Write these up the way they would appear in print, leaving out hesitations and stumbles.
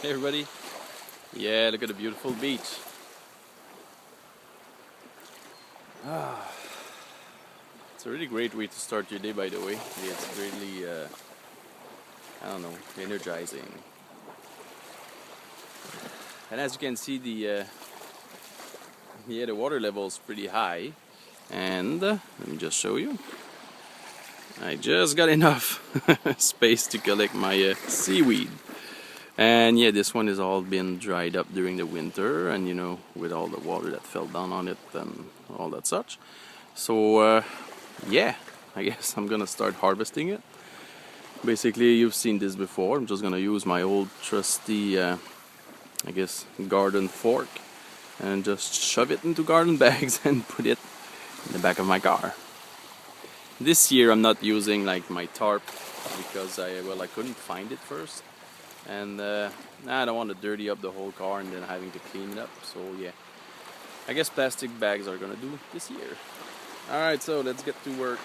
Hey everybody. Yeah, look at the beautiful beach. Ah, it's a really great way to start your day, by the way. It's really, I don't know, energizing. And as you can see, the water level is pretty high. And let me just show you. I just got enough space to collect my seaweed. And yeah, this one has all been dried up during the winter, and with all the water that fell down on it and all that such. So yeah, I guess I'm gonna start harvesting it. Basically, you've seen this before. I'm just gonna use my old trusty, I guess, garden fork and just shove it into garden bags and put it in the back of my car. This year I'm not using like my tarp because I couldn't find it first. And I don't want to dirty up the whole car and then having to clean it up. So yeah, I guess plastic bags are gonna do this year. Alright, so let's get to work.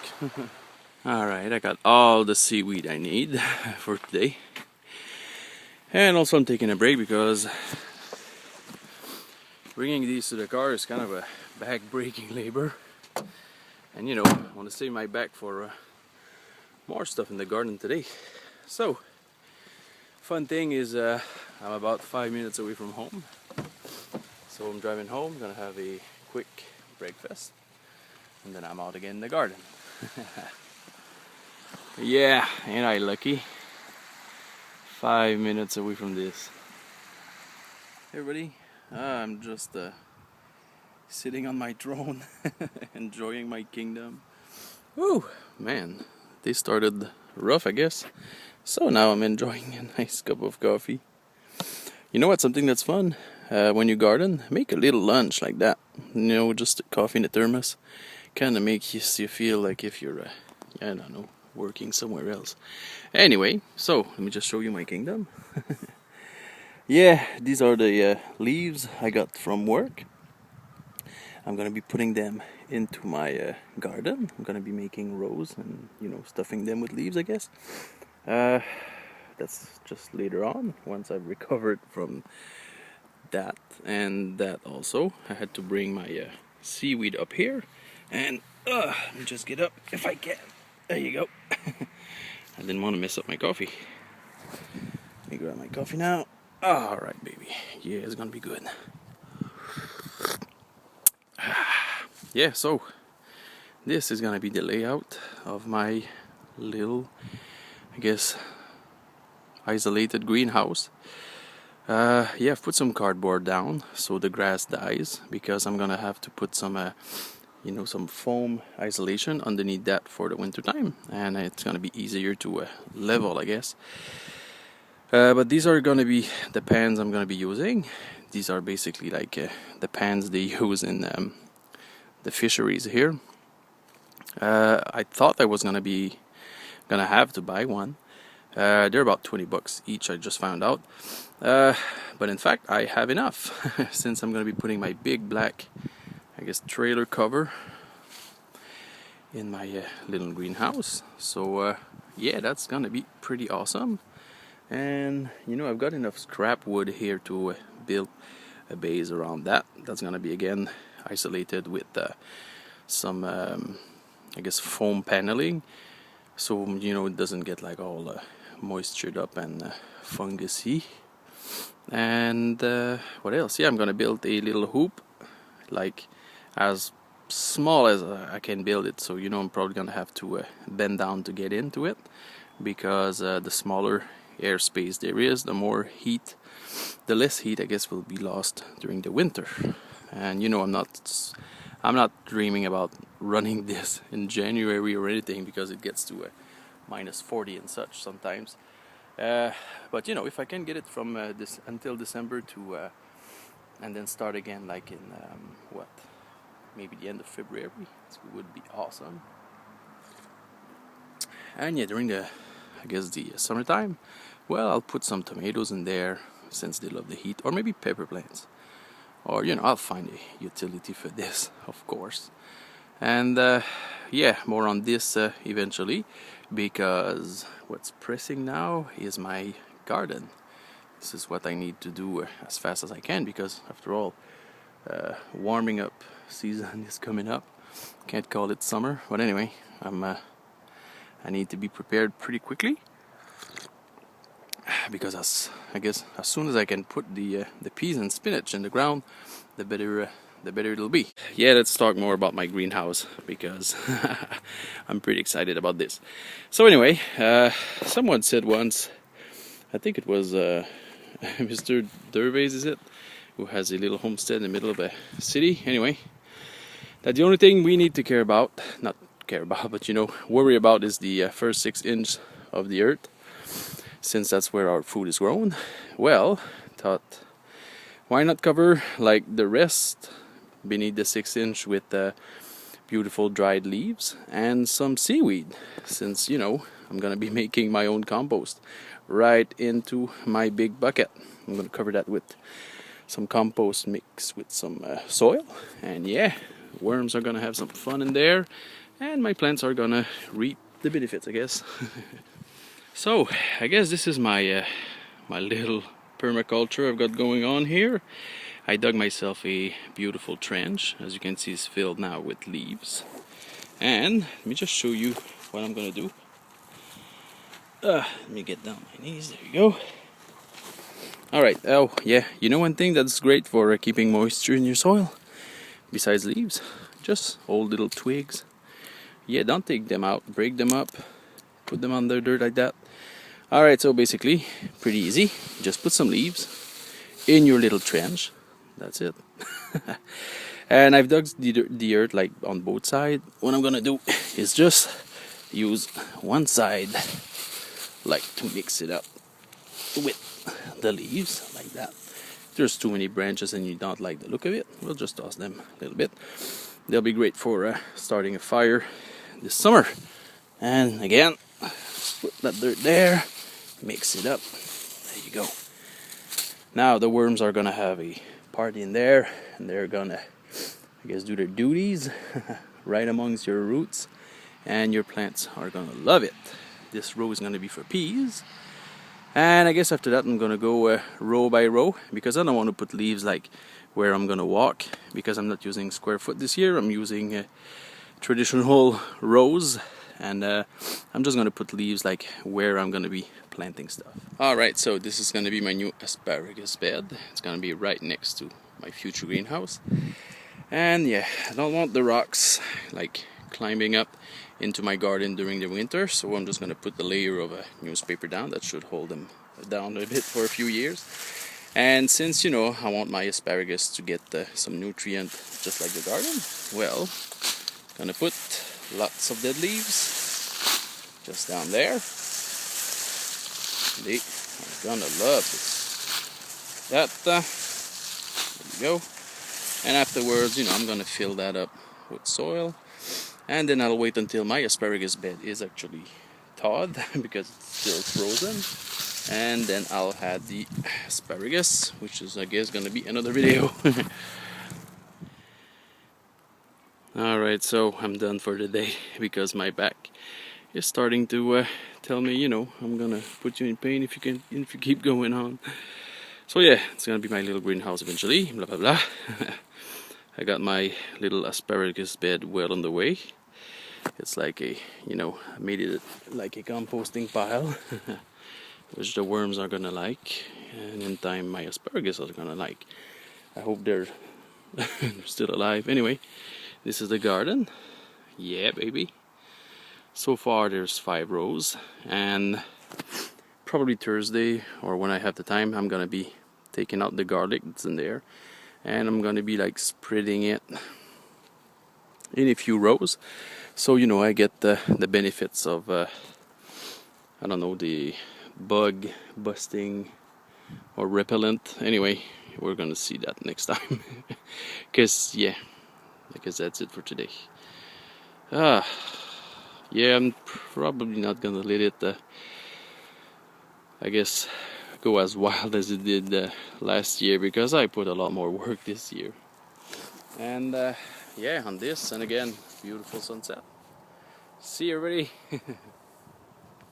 Alright, I got all the seaweed I need for today. And also I'm taking a break because bringing these to the car is kind of a back-breaking labor. And I want to save my back for more stuff in the garden today. So fun thing is I'm about 5 minutes away from home, so I'm driving home, gonna have a quick breakfast, and then I'm out again in the garden. Yeah, ain't I lucky? 5 minutes away from this. Hey everybody, I'm just sitting on my throne enjoying my kingdom. Woo, man, they started rough, I guess. So now I'm enjoying a nice cup of coffee. You know what? Something that's fun when you garden, make a little lunch like that. Just a coffee in a thermos. Kind of makes you feel like if you're, I don't know, working somewhere else. Anyway, so let me just show you my kingdom. Yeah, these are the leaves I got from work. I'm gonna be putting them into my garden. I'm gonna be making rows and stuffing them with leaves, I guess. That's just later on, once I've recovered from that. And that also, I had to bring my seaweed up here, and let me just get up if I can. There you go. I didn't want to mess up my coffee. Let me grab my coffee now. Alright, baby. Yeah, it's gonna be good. Yeah, so this is gonna be the layout of my little, I guess, isolated greenhouse. Yeah, I've put some cardboard down so the grass dies, because I'm gonna have to put some some foam isolation underneath that for the winter time, and it's gonna be easier to level, I guess. But these are gonna be the pans I'm gonna be using. These are basically like the pans they use in the fisheries here. I thought I was gonna have to buy one. They're about $20 each, I just found out. But in fact, I have enough since I'm going to be putting my big black, I guess, trailer cover in my little greenhouse. So yeah, that's going to be pretty awesome. And I've got enough scrap wood here to build a base around that. That's going to be again isolated with some, I guess, foam paneling. So it doesn't get like all moistured up and fungusy. And what else? Yeah, I'm gonna build a little hoop, like as small as I can build it. So I'm probably gonna have to bend down to get into it, because the smaller airspace there is, the less heat I guess will be lost during the winter. And I'm not dreaming about running this in January or anything, because it gets to minus 40 and such sometimes. But if I can get it from this until December to and then start again like in maybe the end of February, it would be awesome. And yeah, during the summertime, well, I'll put some tomatoes in there since they love the heat, or maybe pepper plants, or I'll find a utility for this, of course. And yeah, more on this eventually, because what's pressing now is my garden. This is what I need to do as fast as I can, because after all, warming up season is coming up. Can't call it summer, but anyway, I need to be prepared pretty quickly, because I guess as soon as I can put the peas and spinach in the ground, the better it'll be. Yeah, let's talk more about my greenhouse, because I'm pretty excited about this. So anyway, someone said once, I think it was Mr. Dervaes, is it, who has a little homestead in the middle of a city, anyway, that the only thing we need to care about, not care about, but worry about, is the first 6 inches of the earth, since that's where our food is grown. Well, thought, why not cover like the rest beneath the 6 inch with beautiful dried leaves and some seaweed, since I'm gonna be making my own compost right into my big bucket. I'm gonna cover that with some compost mixed with some soil, and yeah, worms are gonna have some fun in there, and my plants are gonna reap the benefits, I guess. So I guess this is my my little permaculture I've got going on here. I dug myself a beautiful trench. As you can see, it's filled now with leaves. And let me just show you what I'm gonna do. Let me get down my knees. There you go. Alright, oh yeah, one thing that's great for keeping moisture in your soil, besides leaves, just old little twigs. Yeah, don't take them out, break them up, put them under dirt like that. Alright, so basically, pretty easy. Just put some leaves in your little trench. That's it. And I've dug the earth like on both sides. What I'm gonna do is just use one side, like, to mix it up with the leaves, like that. If there's too many branches and you don't like the look of it, we'll just toss them a little bit. They'll be great for starting a fire this summer. And again, just put that dirt there, mix it up. There you go. Now the worms are gonna have a party in there, and they're gonna, I guess, do their duties right amongst your roots, and your plants are gonna love it. This row is gonna be for peas, and I guess after that I'm gonna go row by row, because I don't want to put leaves like where I'm gonna walk, because I'm not using square foot this year. I'm using traditional rows, and I'm just gonna put leaves like where I'm gonna be planting stuff. Alright, so this is gonna be my new asparagus bed. It's gonna be right next to my future greenhouse. And yeah, I don't want the rocks like climbing up into my garden during the winter, so I'm just gonna put the layer of a newspaper down. That should hold them down a bit for a few years. And since I want my asparagus to get some nutrient just like the garden, well, gonna put lots of dead leaves just down there. They are gonna love this. There you go. And afterwards, I'm gonna fill that up with soil, and then I'll wait until my asparagus bed is actually thawed because it's still frozen, and then I'll add the asparagus, which is, I guess, gonna be another video. Alright, so I'm done for the day, because my back is starting to tell me, I'm gonna put you in pain if you keep going on. So yeah, it's gonna be my little greenhouse eventually, blah blah blah. I got my little asparagus bed well on the way. It's like I made it like a composting pile, which the worms are gonna like, and in time my asparagus are gonna like. I hope they're still alive. Anyway, this is the garden. Yeah, baby. So far there's 5 rows, and probably Thursday, or when I have the time, I'm gonna be taking out the garlic that's in there, and I'm gonna be like spreading it in a few rows, so I get the benefits of I don't know, the bug busting or repellent. Anyway, we're gonna see that next time. Because yeah, I guess that's it for today. Yeah, I'm probably not gonna let it I guess go as wild as it did last year, because I put a lot more work this year. And yeah, on this, and again, beautiful sunset. See you everybody.